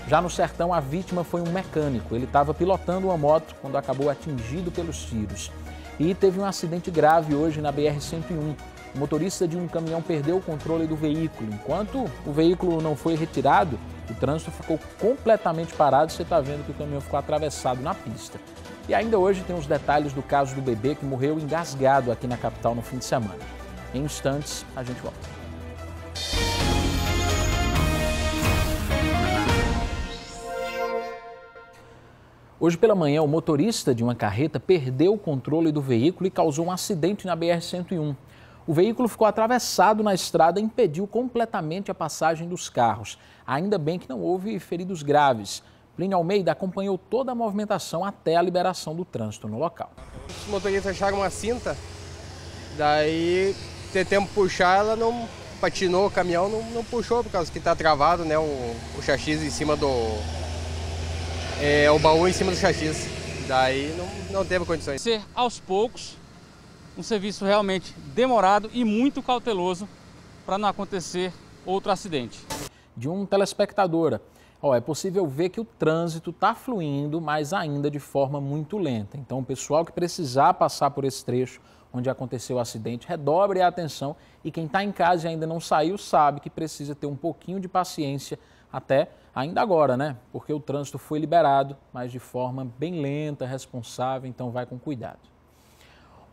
Já no Sertão, a vítima foi um mecânico. Ele estava pilotando uma moto quando acabou atingido pelos tiros. E teve um acidente grave hoje na BR-101. O motorista de um caminhão perdeu o controle do veículo. Enquanto o veículo não foi retirado, o trânsito ficou completamente parado. Você está vendo que o caminhão ficou atravessado na pista. E ainda hoje tem os detalhes do caso do bebê que morreu engasgado aqui na capital no fim de semana. Em instantes, a gente volta. Hoje pela manhã, o motorista de uma carreta perdeu o controle do veículo e causou um acidente na BR-101. O veículo ficou atravessado na estrada e impediu completamente a passagem dos carros. Ainda bem que não houve feridos graves. Plínio Almeida acompanhou toda a movimentação até a liberação do trânsito no local. Os motoristas acharam uma cinta, daí tentamos puxar, ela não patinou, o caminhão não puxou, por causa que está travado, né, o chassi em cima do... o baú em cima do chassi. Daí não teve condições. Ser aos poucos, um serviço realmente demorado e muito cauteloso para não acontecer outro acidente. De um telespectadora, é possível ver que o trânsito está fluindo, mas ainda de forma muito lenta. Então, o pessoal que precisar passar por esse trecho onde aconteceu o acidente, redobre a atenção e quem está em casa e ainda não saiu sabe que precisa ter um pouquinho de paciência até ainda agora, né? Porque o trânsito foi liberado, mas de forma bem lenta, responsável, então vai com cuidado.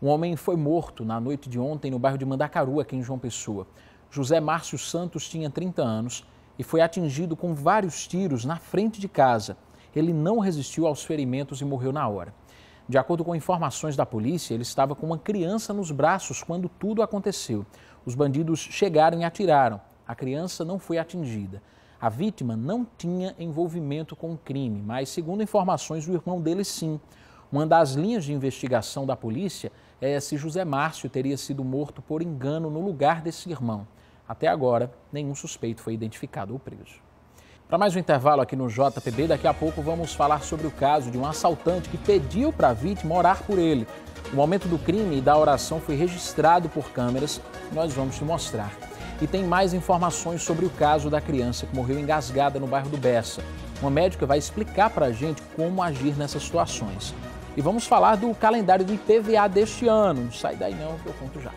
Um homem foi morto na noite de ontem no bairro de Mandacaru, aqui em João Pessoa. José Márcio Santos tinha 30 anos e foi atingido com vários tiros na frente de casa. Ele não resistiu aos ferimentos e morreu na hora. De acordo com informações da polícia, ele estava com uma criança nos braços quando tudo aconteceu. Os bandidos chegaram e atiraram. A criança não foi atingida. A vítima não tinha envolvimento com o crime, mas, segundo informações, o irmão dele sim. Uma das linhas de investigação da polícia é se José Márcio teria sido morto por engano no lugar desse irmão. Até agora, nenhum suspeito foi identificado ou preso. Para mais um intervalo aqui no JPB, daqui a pouco vamos falar sobre o caso de um assaltante que pediu para a vítima orar por ele. O momento do crime e da oração foi registrado por câmeras e nós vamos te mostrar. E tem mais informações sobre o caso da criança que morreu engasgada no bairro do Bessa. Uma médica vai explicar para a gente como agir nessas situações. E vamos falar do calendário do IPVA deste ano. Não sai daí não, que eu conto já.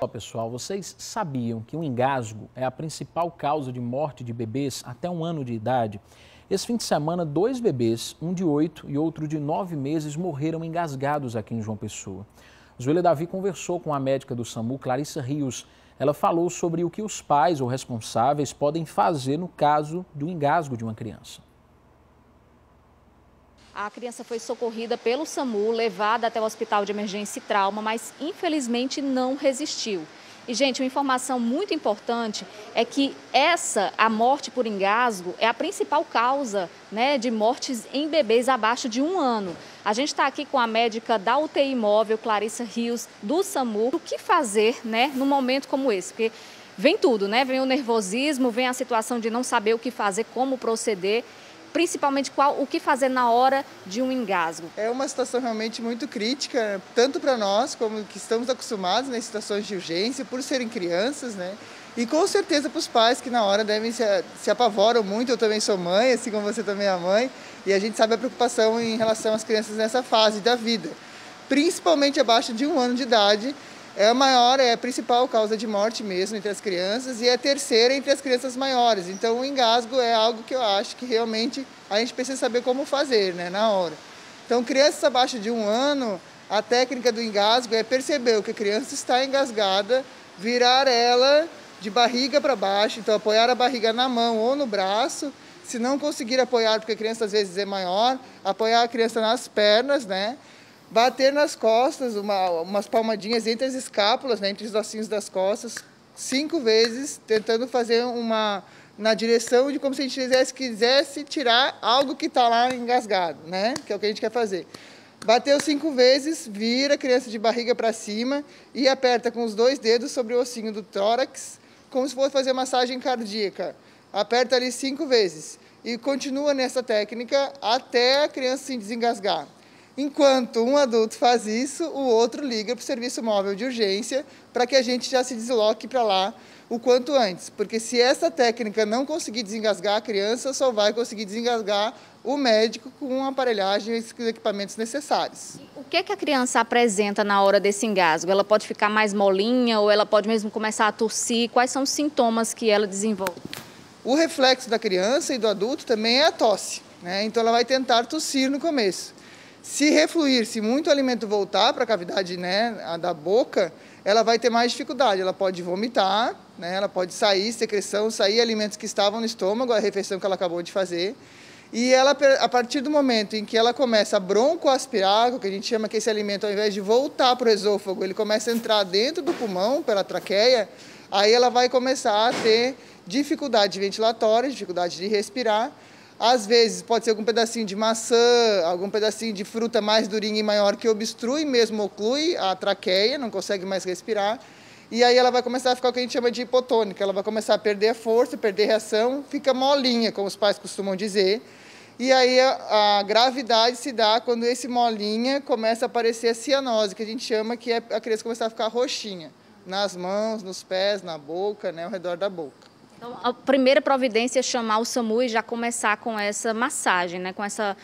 Olá pessoal, vocês sabiam que o engasgo é a principal causa de morte de bebês até 1 ano de idade? Esse fim de semana, 2 bebês, um de 8 e outro de 9 meses, morreram engasgados aqui em João Pessoa. Zuélia Davi conversou com a médica do SAMU, Clarissa Rios. Ela falou sobre o que os pais ou responsáveis podem fazer no caso do engasgo de uma criança. A criança foi socorrida pelo SAMU, levada até o Hospital de Emergência e Trauma, mas infelizmente não resistiu. E, gente, uma informação muito importante é que a morte por engasgo, é a principal causa, né, de mortes em bebês abaixo de 1 ano. A gente está aqui com a médica da UTI móvel, Clarissa Rios, do SAMU. O que fazer, né, num momento como esse? Porque vem tudo, né? Vem o nervosismo, vem a situação de não saber o que fazer, como proceder. Principalmente o que fazer na hora de um engasgo. É uma situação realmente muito crítica, tanto para nós, como que estamos acostumados nas situações de urgência, por serem crianças, né? E com certeza para os pais que na hora devem se apavoram muito. Eu também sou mãe, assim como você também é mãe, e a gente sabe a preocupação em relação às crianças nessa fase da vida. Principalmente abaixo de 1 ano de idade, é a principal causa de morte mesmo entre as crianças e é a terceira entre as crianças maiores. Então o engasgo é algo que eu acho que realmente a gente precisa saber como fazer, né, na hora. Então crianças abaixo de 1 ano, a técnica do engasgo é perceber que a criança está engasgada, virar ela de barriga para baixo, então apoiar a barriga na mão ou no braço. Se não conseguir apoiar, porque a criança às vezes é maior, apoiar a criança nas pernas, né? Bater nas costas, umas palmadinhas entre as escápulas, né, entre os ossinhos das costas, 5 vezes, tentando fazer na direção de como se a gente quisesse tirar algo que está lá engasgado, né, que é o que a gente quer fazer. Bateu 5 vezes, vira a criança de barriga para cima e aperta com os 2 dedos sobre o ossinho do tórax, como se fosse fazer massagem cardíaca. Aperta ali 5 vezes e continua nessa técnica até a criança se desengasgar. Enquanto um adulto faz isso, o outro liga para o serviço móvel de urgência para que a gente já se desloque para lá o quanto antes. Porque se essa técnica não conseguir desengasgar a criança, só vai conseguir desengasgar o médico com a aparelhagem e os equipamentos necessários. O que a criança apresenta na hora desse engasgo? Ela pode ficar mais molinha ou ela pode mesmo começar a tossir? Quais são os sintomas que ela desenvolve? O reflexo da criança e do adulto também é a tosse, né? Então ela vai tentar tossir no começo. Se refluir, se muito alimento voltar para a cavidade, né, da boca, ela vai ter mais dificuldade. Ela pode vomitar, né, ela pode sair secreção, sair alimentos que estavam no estômago, a refeição que ela acabou de fazer. E ela, a partir do momento em que ela começa a broncoaspirar, o que a gente chama que esse alimento, ao invés de voltar para o esôfago, ele começa a entrar dentro do pulmão, pela traqueia, aí ela vai começar a ter dificuldade ventilatória, dificuldade de respirar. Às vezes pode ser algum pedacinho de maçã, algum pedacinho de fruta mais durinha e maior que obstrui mesmo, oclui a traqueia, não consegue mais respirar. E aí ela vai começar a ficar o que a gente chama de hipotônica, ela vai começar a perder a força, perder a reação, fica molinha, como os pais costumam dizer. E aí a gravidade se dá quando esse molinha começa a aparecer a cianose, que a gente chama que é a criança começar a ficar roxinha, nas mãos, nos pés, na boca, né, ao redor da boca. Então, a primeira providência é chamar o SAMU e já começar com essa massagem, né? Com essa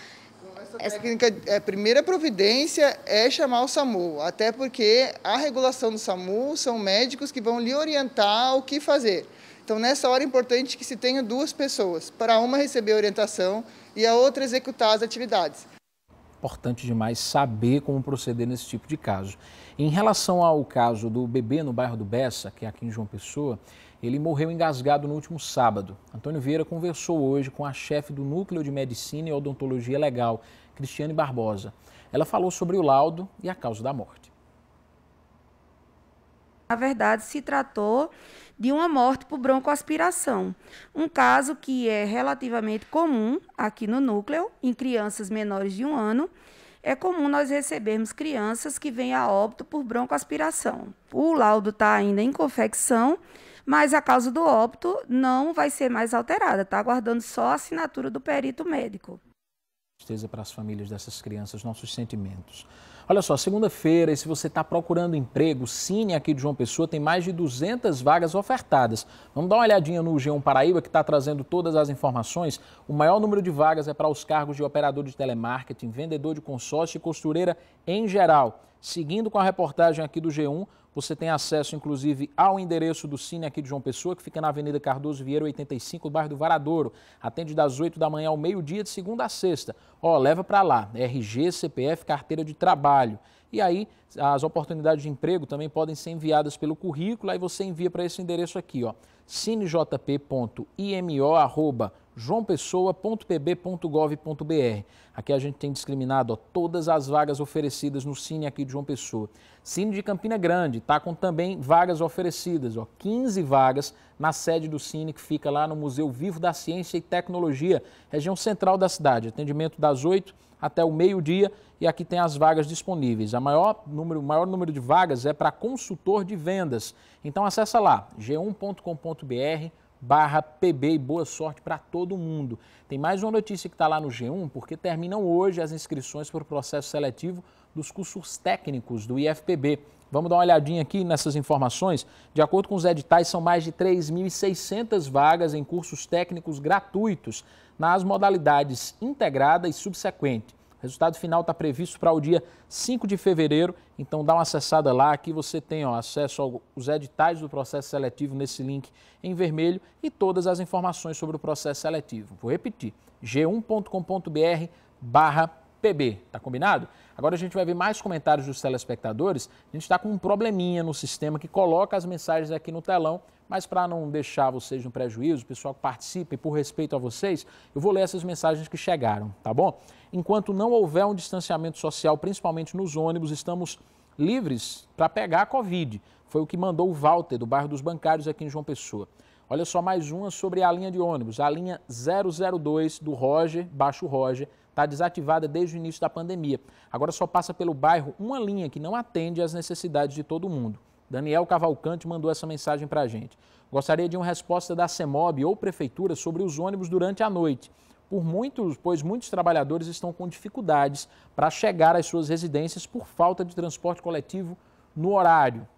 técnica, a primeira providência é chamar o SAMU, até porque a regulação do SAMU são médicos que vão lhe orientar o que fazer. Então, nessa hora é importante que se tenha 2 pessoas, para uma receber a orientação e a outra executar as atividades. Importante demais saber como proceder nesse tipo de caso. Em relação ao caso do bebê no bairro do Bessa, que é aqui em João Pessoa, ele morreu engasgado no último sábado. Antônio Vieira conversou hoje com a chefe do Núcleo de Medicina e Odontologia Legal, Cristiane Barbosa. Ela falou sobre o laudo e a causa da morte. Na verdade, se tratou de uma morte por broncoaspiração, um caso que é relativamente comum aqui no núcleo, em crianças menores de 1 ano. É comum nós recebermos crianças que vêm a óbito por broncoaspiração. O laudo está ainda em confecção, mas a causa do óbito não vai ser mais alterada, está aguardando só a assinatura do perito médico. Tristeza para as famílias dessas crianças, nossos sentimentos. Olha só, segunda-feira, e se você está procurando emprego, o Cine aqui de João Pessoa tem mais de 200 vagas ofertadas. Vamos dar uma olhadinha no G1 Paraíba, que está trazendo todas as informações. O maior número de vagas é para os cargos de operador de telemarketing, vendedor de consórcio e costureira em geral. Seguindo com a reportagem aqui do G1, você tem acesso, inclusive, ao endereço do Cine aqui de João Pessoa, que fica na Avenida Cardoso Vieira, 85, bairro do Varadouro. Atende das 8 da manhã ao meio-dia, de segunda a sexta. Ó, leva para lá, RG, CPF, carteira de trabalho. E aí, as oportunidades de emprego também podem ser enviadas pelo currículo, aí você envia para esse endereço aqui, ó, cinejp.imo@joinvp.br. joaopessoa.pb.gov.br. Aqui a gente tem discriminado todas as vagas oferecidas no Cine aqui de João Pessoa. Cine de Campina Grande está com também vagas oferecidas, 15 vagas na sede do Cine, que fica lá no Museu Vivo da Ciência e Tecnologia, região central da cidade. Atendimento das 8 até o meio-dia e aqui tem as vagas disponíveis. O maior número de vagas é para consultor de vendas. Então acessa lá, g1.com.br/pb e boa sorte para todo mundo. Tem mais uma notícia que está lá no G1, porque terminam hoje as inscrições para o processo seletivo dos cursos técnicos do IFPB. Vamos dar uma olhadinha aqui nessas informações. De acordo com os editais, são mais de 3.600 vagas em cursos técnicos gratuitos nas modalidades integrada e subsequente. O resultado final está previsto para o dia 5 de fevereiro, então dá uma acessada lá, aqui você tem acesso aos editais do processo seletivo nesse link em vermelho e todas as informações sobre o processo seletivo. Vou repetir, g1.com.br/pb, tá combinado? Agora a gente vai ver mais comentários dos telespectadores. A gente está com um probleminha no sistema que coloca as mensagens aqui no telão, mas para não deixar vocês no prejuízo, o pessoal que participa e por respeito a vocês, eu vou ler essas mensagens que chegaram, tá bom? Enquanto não houver um distanciamento social, principalmente nos ônibus, estamos livres para pegar a Covid. Foi o que mandou o Walter, do bairro dos Bancários, aqui em João Pessoa. Olha só mais uma sobre a linha de ônibus. A linha 002 do Roger, Baixo Roger, está desativada desde o início da pandemia. Agora só passa pelo bairro uma linha que não atende às necessidades de todo mundo. Daniel Cavalcante mandou essa mensagem para a gente. Gostaria de uma resposta da CEMOB ou Prefeitura sobre os ônibus durante a noite, pois muitos trabalhadores estão com dificuldades para chegar às suas residências por falta de transporte coletivo no horário.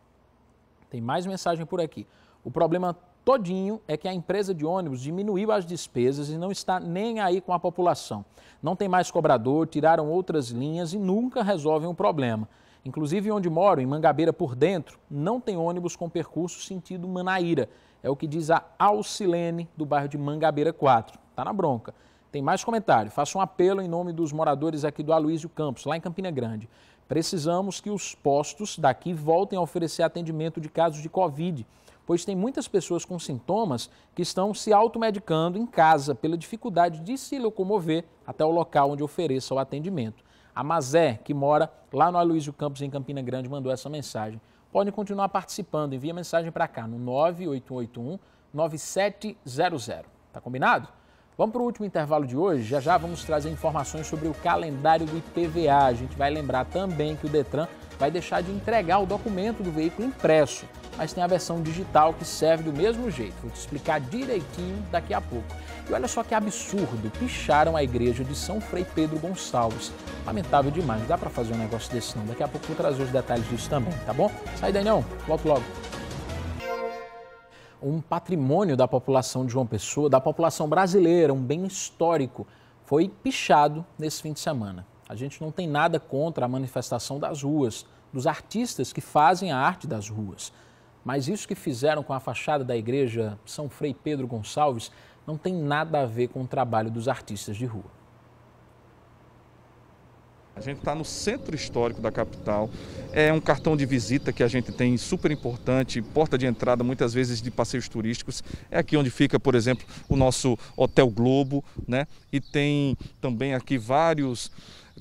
Tem mais mensagem por aqui. O problema todinho é que a empresa de ônibus diminuiu as despesas e não está nem aí com a população. Não tem mais cobrador, tiraram outras linhas e nunca resolvem o problema. Inclusive onde moro, em Mangabeira por dentro, não tem ônibus com percurso sentido Manaíra. É o que diz a Alcilene, do bairro de Mangabeira 4. Tá na bronca. Tem mais comentário. Faço um apelo em nome dos moradores aqui do Aloysio Campos, lá em Campina Grande. Precisamos que os postos daqui voltem a oferecer atendimento de casos de Covid, pois tem muitas pessoas com sintomas que estão se automedicando em casa pela dificuldade de se locomover até o local onde ofereça o atendimento. A Mazé, que mora lá no Aloysio Campos, em Campina Grande, mandou essa mensagem. Podem continuar participando, envia mensagem para cá no 98181-9700. Tá combinado? Vamos para o último intervalo de hoje. Já já vamos trazer informações sobre o calendário do IPVA. A gente vai lembrar também que o Detran vai deixar de entregar o documento do veículo impresso, mas tem a versão digital que serve do mesmo jeito. Vou te explicar direitinho daqui a pouco. E olha só que absurdo, picharam a igreja de São Frei Pedro Gonçalves. Lamentável demais, não dá para fazer um negócio desse não. Daqui a pouco vou trazer os detalhes disso também, tá bom? Sai daí não, volto logo. Um patrimônio da população de João Pessoa, da população brasileira, um bem histórico, foi pichado nesse fim de semana. A gente não tem nada contra a manifestação das ruas, dos artistas que fazem a arte das ruas. Mas isso que fizeram com a fachada da igreja São Frei Pedro Gonçalves não tem nada a ver com o trabalho dos artistas de rua. A gente está no centro histórico da capital, é um cartão de visita que a gente tem super importante, porta de entrada muitas vezes de passeios turísticos. É aqui onde fica, por exemplo, o nosso Hotel Globo, né? E tem também aqui vários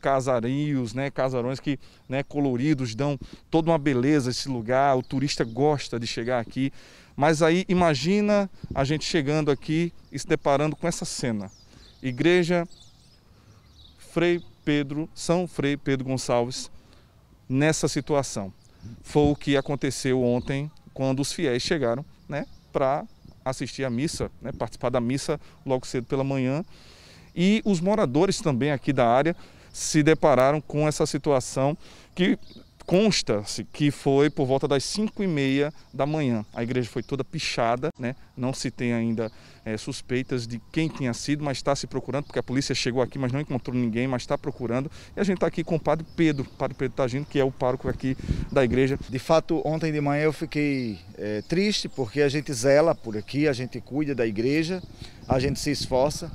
casarios, né, casarões que, né, coloridos, dão toda uma beleza a esse lugar, o turista gosta de chegar aqui. Mas aí imagina a gente chegando aqui e se deparando com essa cena. Igreja São Frei Pedro Gonçalves nessa situação. Foi o que aconteceu ontem quando os fiéis chegaram, né, para assistir à missa, né, participar da missa logo cedo pela manhã. E os moradores também aqui da área se depararam com essa situação que consta-se que foi por volta das 5h30 da manhã. A igreja foi toda pichada, né? Não se tem ainda suspeitas de quem tinha sido, mas está se procurando, porque a polícia chegou aqui, mas não encontrou ninguém, mas está procurando. E a gente está aqui com o Padre Pedro Tagino, que é o pároco aqui da igreja. De fato, ontem de manhã eu fiquei triste, porque a gente zela por aqui, a gente cuida da igreja, a gente se esforça,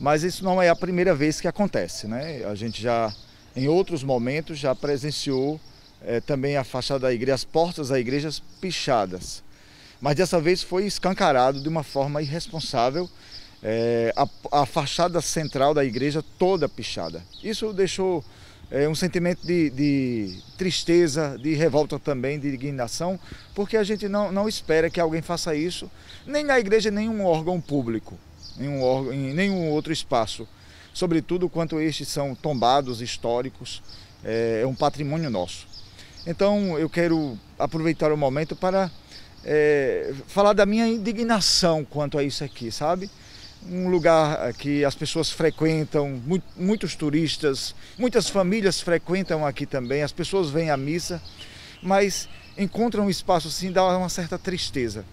mas isso não é a primeira vez que acontece, né? A gente já, em outros momentos, já presenciou também a fachada da igreja, as portas da igreja pichadas. Mas dessa vez foi escancarado de uma forma irresponsável a fachada central da igreja toda pichada. Isso deixou um sentimento de tristeza, de revolta também, de indignação, porque a gente não espera que alguém faça isso, nem na igreja, nem em um órgão público, em nenhum outro espaço. Sobretudo quanto estes são tombados, históricos, é um patrimônio nosso. Então eu quero aproveitar o momento para falar da minha indignação quanto a isso aqui, sabe? Um lugar que as pessoas frequentam, muitos turistas, muitas famílias frequentam aqui também, as pessoas vêm à missa, mas encontram um espaço assim, dá uma certa tristeza.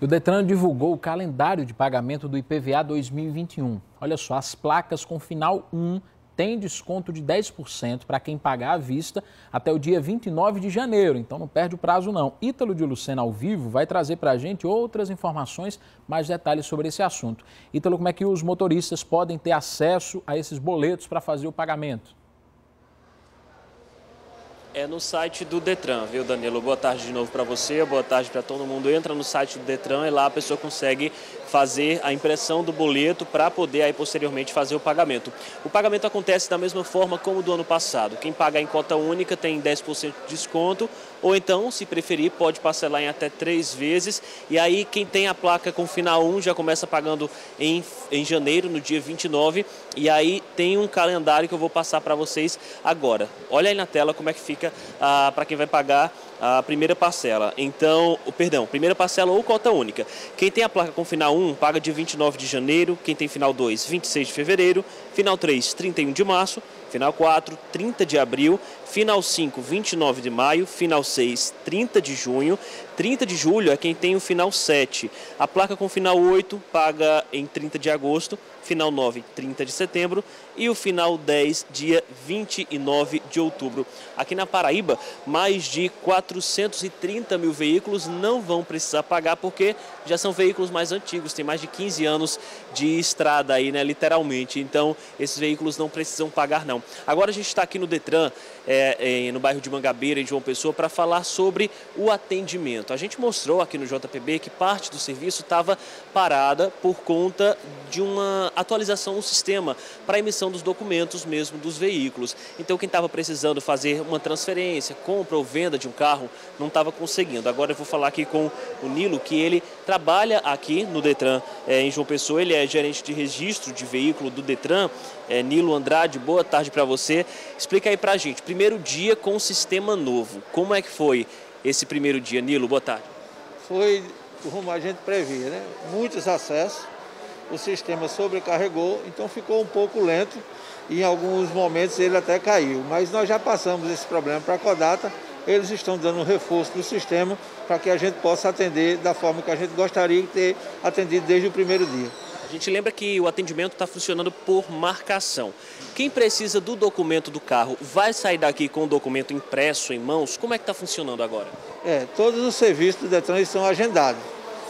O Detran divulgou o calendário de pagamento do IPVA 2021. Olha só, as placas com final 1 têm desconto de 10% para quem pagar à vista até o dia 29 de janeiro, então não perde o prazo não. Ítalo de Lucena ao vivo vai trazer para a gente outras informações, mais detalhes sobre esse assunto. Ítalo, como é que os motoristas podem ter acesso a esses boletos para fazer o pagamento? É no site do Detran, viu, Danilo? Boa tarde de novo para você, boa tarde para todo mundo. Entra no site do Detran e lá a pessoa consegue fazer a impressão do boleto para poder aí posteriormente fazer o pagamento. O pagamento acontece da mesma forma como do ano passado. Quem pagar em cota única tem 10% de desconto, ou então, se preferir, pode parcelar em até 3 vezes. E aí quem tem a placa com final 1 já começa pagando em janeiro, no dia 29. E aí tem um calendário que eu vou passar para vocês agora. Olha aí na tela como é que fica para quem vai pagar a primeira parcela. Então, primeira parcela ou cota única. Quem tem a placa com final 1 paga de 29 de janeiro, quem tem final 2, 26 de fevereiro, final 3, 31 de março, final 4, 30 de abril, final 5, 29 de maio, final 6, 30 de junho, 30 de julho é quem tem o final 7. A placa com final 8 paga em 30 de agosto, final 9, 30 de setembro e o final 10, dia 29 de outubro. Aqui na Paraíba, mais de 430 mil veículos não vão precisar pagar porque já são veículos mais antigos, tem mais de 15 anos de estrada aí, né, literalmente. Então, esses veículos não precisam pagar não. Agora a gente está aqui no Detran, no bairro de Mangabeira, em João Pessoa, para falar sobre o atendimento. A gente mostrou aqui no JPB que parte do serviço estava parada por conta de uma atualização no sistema para a emissão dos documentos mesmo dos veículos. Então quem estava precisando fazer uma transferência, compra ou venda de um carro, não estava conseguindo. Agora eu vou falar aqui com o Nilo, que ele trabalha aqui no Detran em João Pessoa, ele é gerente de registro de veículo do Detran. Nilo Andrade, boa tarde para você. Explica aí para a gente, primeiro dia com o sistema novo, como é que foi esse primeiro dia? Nilo, boa tarde. Foi como a gente previa, né? Muitos acessos, o sistema sobrecarregou, então ficou um pouco lento e em alguns momentos ele até caiu. Mas nós já passamos esse problema para a Codata, eles estão dando um reforço no sistema para que a gente possa atender da forma que a gente gostaria de ter atendido desde o primeiro dia. A gente lembra que o atendimento está funcionando por marcação. Quem precisa do documento do carro vai sair daqui com o documento impresso em mãos? Como é que está funcionando agora? Todos os serviços do Detran estão agendados.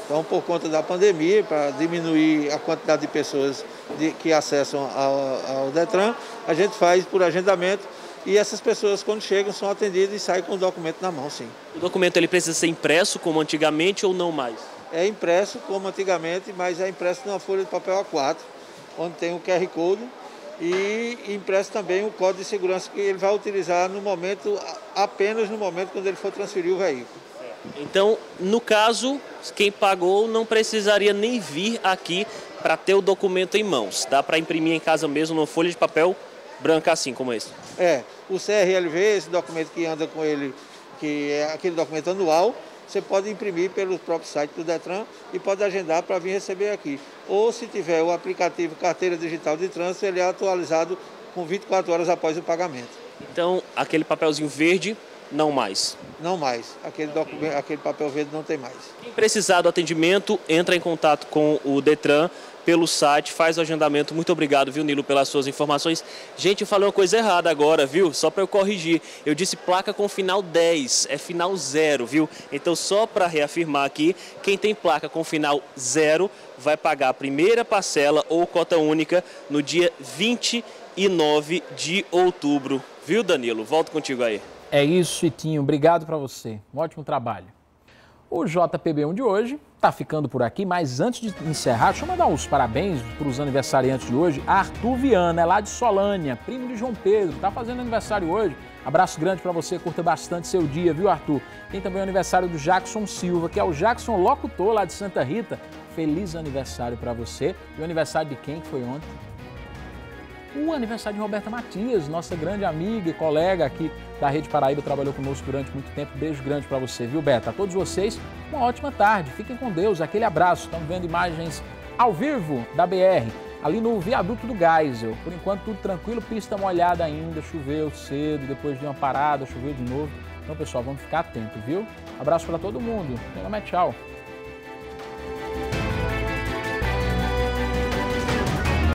Então, por conta da pandemia, para diminuir a quantidade de pessoas que acessam ao Detran, a gente faz por agendamento e essas pessoas, quando chegam, são atendidas e saem com o documento na mão, sim. O documento ele precisa ser impresso como antigamente ou não mais? É impresso como antigamente, mas é impresso numa folha de papel A4, onde tem o QR Code e impresso também o código de segurança que ele vai utilizar no momento, apenas no momento quando ele for transferir o veículo. Então, no caso, quem pagou não precisaria nem vir aqui para ter o documento em mãos. Dá para imprimir em casa mesmo numa folha de papel branca assim como esse? O CRLV, esse documento que anda com ele, que é aquele documento anual, você pode imprimir pelo próprio site do Detran e pode agendar para vir receber aqui. Ou se tiver o aplicativo Carteira Digital de Trânsito, ele é atualizado com 24 horas após o pagamento. Então, aquele papelzinho verde, não mais? Não mais. Aquele papel verde não tem mais. Quem precisar do atendimento, entra em contato com o Detran pelo site, faz o agendamento. Muito obrigado, viu, Nilo, pelas suas informações. Gente, eu falei uma coisa errada agora, viu? Só para eu corrigir. Eu disse placa com final 10, é final 0, viu? Então, só para reafirmar aqui, quem tem placa com final 0 vai pagar a primeira parcela ou cota única no dia 29 de outubro. Viu, Danilo? Volto contigo aí. É isso, Chitinho. Obrigado para você. Um ótimo trabalho. O JPB1 de hoje tá ficando por aqui, mas antes de encerrar, deixa eu mandar uns parabéns para os aniversariantes de hoje. Arthur Viana, é lá de Solânia, primo de João Pedro, tá fazendo aniversário hoje. Abraço grande para você, curta bastante seu dia, viu, Arthur? Tem também o aniversário do Jackson Silva, que é o Jackson locutor lá de Santa Rita. Feliz aniversário para você. E o aniversário de quem que foi ontem? O aniversário de Roberta Matias, nossa grande amiga e colega aqui da Rede Paraíba, trabalhou conosco durante muito tempo. Beijo grande para você, viu, Beta? A todos vocês, uma ótima tarde. Fiquem com Deus, aquele abraço. Estamos vendo imagens ao vivo da BR, ali no viaduto do Geisel. Por enquanto, tudo tranquilo, pista molhada ainda, choveu cedo, depois de uma parada, choveu de novo. Então, pessoal, vamos ficar atentos, viu? Abraço para todo mundo. Tchau.